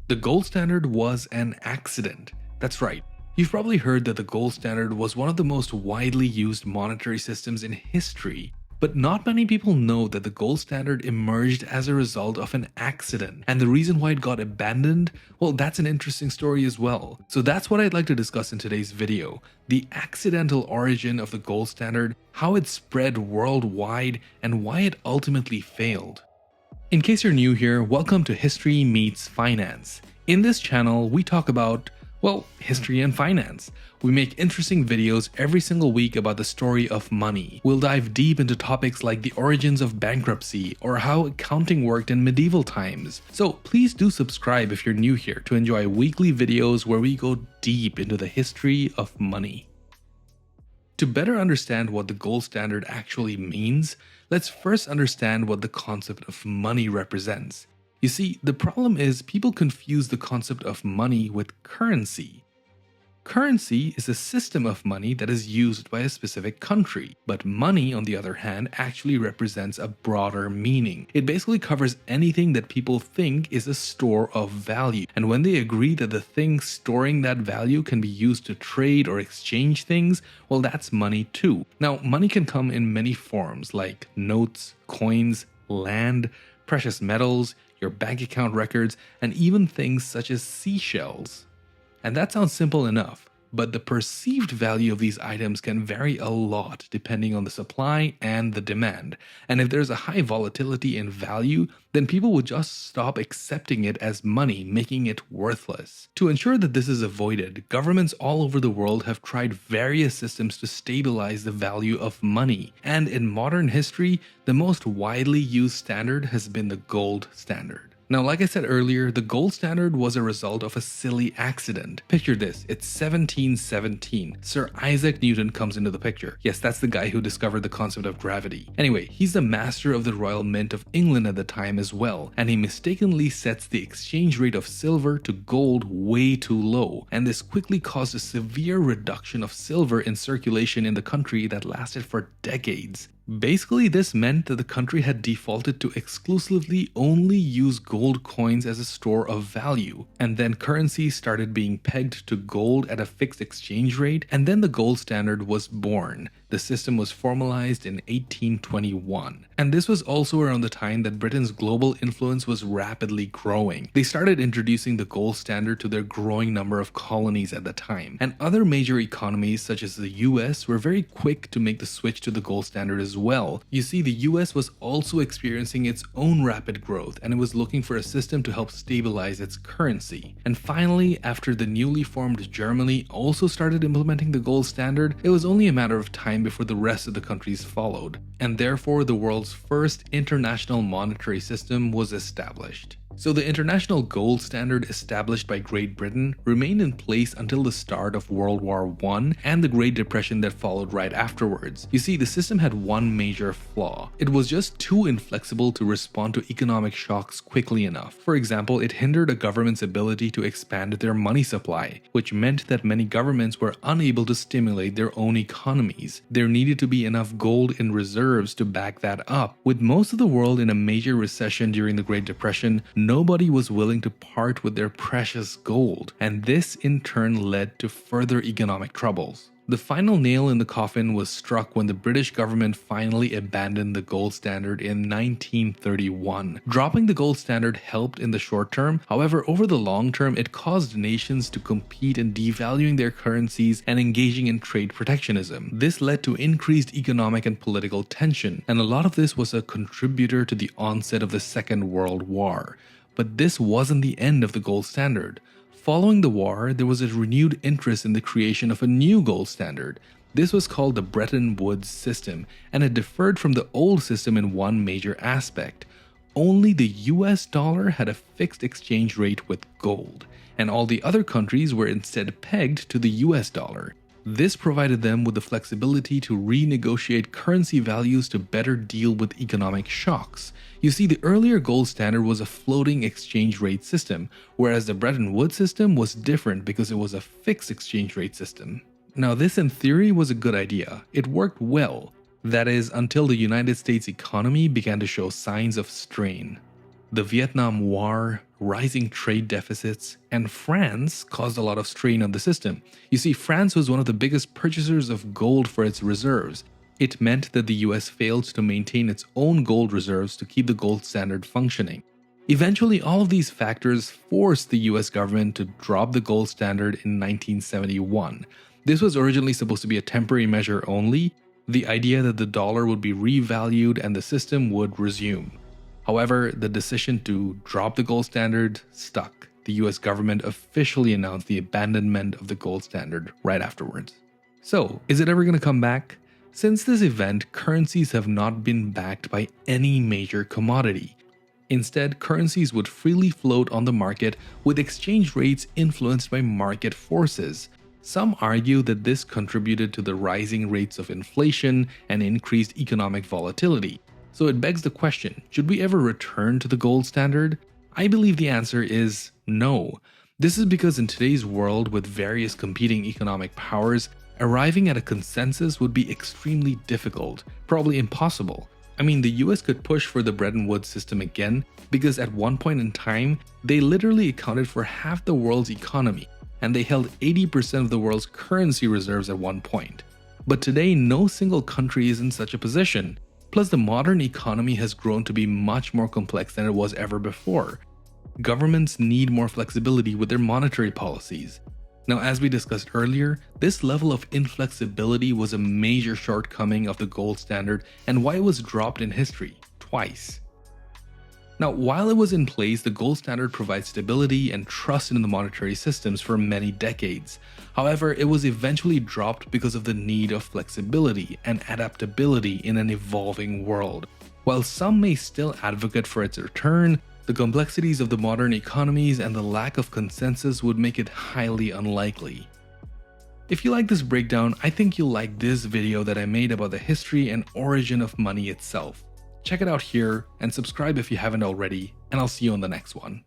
The gold standard was an accident. That's right. You've probably heard that the gold standard was one of the most widely used monetary systems in history. But not many people know that the gold standard emerged as a result of an accident. And the reason why it got abandoned, well, that's an interesting story as well. So that's what I'd like to discuss in today's video. The accidental origin of the gold standard, how it spread worldwide, and why it ultimately failed. In case you're new here, welcome to History Meets Finance. In this channel, we talk about, well, history and finance. We make interesting videos every single week about the story of money. We'll dive deep into topics like the origins of bankruptcy or how accounting worked in medieval times. So please do subscribe if you're new here to enjoy weekly videos where we go deep into the history of money. To better understand what the gold standard actually means, let's first understand what the concept of money represents. You see, the problem is people confuse the concept of money with currency. Currency is a system of money that is used by a specific country, but money, on the other hand, actually represents a broader meaning. It basically covers anything that people think is a store of value, and when they agree that the thing storing that value can be used to trade or exchange things, well, that's money too. Now, money can come in many forms like notes, coins, land, precious metals, your bank account records, and even things such as seashells. And that sounds simple enough, but the perceived value of these items can vary a lot depending on the supply and the demand. And if there's a high volatility in value, then people would just stop accepting it as money, making it worthless. To ensure that this is avoided, governments all over the world have tried various systems to stabilize the value of money. And in modern history, the most widely used standard has been the gold standard. Now, like I said earlier, the gold standard was a result of a silly accident. Picture this, it's 1717. Sir Isaac Newton comes into the picture. Yes, that's the guy who discovered the concept of gravity. Anyway, he's the master of the Royal Mint of England at the time as well, and he mistakenly sets the exchange rate of silver to gold way too low, and this quickly caused a severe reduction of silver in circulation in the country that lasted for decades. Basically, this meant that the country had defaulted to exclusively only use gold coins as a store of value, and then currency started being pegged to gold at a fixed exchange rate, and then the gold standard was born. The system was formalized in 1821. And this was also around the time that Britain's global influence was rapidly growing. They started introducing the gold standard to their growing number of colonies at the time. And other major economies such as the US were very quick to make the switch to the gold standard as well. You see, the US was also experiencing its own rapid growth, and it was looking for a system to help stabilize its currency. And finally, after the newly formed Germany also started implementing the gold standard, it was only a matter of time before the rest of the countries followed, and therefore the world's first international monetary system was established. So the international gold standard established by Great Britain remained in place until the start of World War I and the Great Depression that followed right afterwards. You see, the system had one major flaw. It was just too inflexible to respond to economic shocks quickly enough. For example, it hindered a government's ability to expand their money supply, which meant that many governments were unable to stimulate their own economies. There needed to be enough gold in reserves to back that up. With most of the world in a major recession during the Great Depression, nobody was willing to part with their precious gold, and this in turn led to further economic troubles. The final nail in the coffin was struck when the British government finally abandoned the gold standard in 1931. Dropping the gold standard helped in the short term, however, over the long term, it caused nations to compete in devaluing their currencies and engaging in trade protectionism. This led to increased economic and political tension, and a lot of this was a contributor to the onset of the Second World War. But this wasn't the end of the gold standard. Following the war, there was a renewed interest in the creation of a new gold standard. This was called the Bretton Woods system, and it differed from the old system in one major aspect. Only the US dollar had a fixed exchange rate with gold, and all the other countries were instead pegged to the US dollar. This provided them with the flexibility to renegotiate currency values to better deal with economic shocks. You see, the earlier gold standard was a floating exchange rate system, whereas the Bretton Woods system was different because it was a fixed exchange rate system. Now, this in theory was a good idea. It worked well. That is, until the United States economy began to show signs of strain. The Vietnam War, rising trade deficits, and France caused a lot of strain on the system. You see, France was one of the biggest purchasers of gold for its reserves. It meant that the US failed to maintain its own gold reserves to keep the gold standard functioning. Eventually, all of these factors forced the US government to drop the gold standard in 1971. This was originally supposed to be a temporary measure only, the idea that the dollar would be revalued and the system would resume. However, the decision to drop the gold standard stuck. The US government officially announced the abandonment of the gold standard right afterwards. So, is it ever going to come back? Since this event, currencies have not been backed by any major commodity. Instead, currencies would freely float on the market with exchange rates influenced by market forces. Some argue that this contributed to the rising rates of inflation and increased economic volatility. So it begs the question, should we ever return to the gold standard? I believe the answer is no. This is because in today's world with various competing economic powers, arriving at a consensus would be extremely difficult, probably impossible. I mean, the US could push for the Bretton Woods system again because at one point in time, they literally accounted for half the world's economy, and they held 80% of the world's currency reserves at one point. But today, no single country is in such a position. Plus, the modern economy has grown to be much more complex than it was ever before. Governments need more flexibility with their monetary policies. Now, as we discussed earlier, this level of inflexibility was a major shortcoming of the gold standard and why it was dropped in history twice. Now, while it was in place, the gold standard provides stability and trust in the monetary systems for many decades. However, it was eventually dropped because of the need of flexibility and adaptability in an evolving world. While some may still advocate for its return, the complexities of the modern economies and the lack of consensus would make it highly unlikely. If you like this breakdown, I think you'll like this video that I made about the history and origin of money itself. Check it out here and subscribe if you haven't already, and I'll see you on the next one.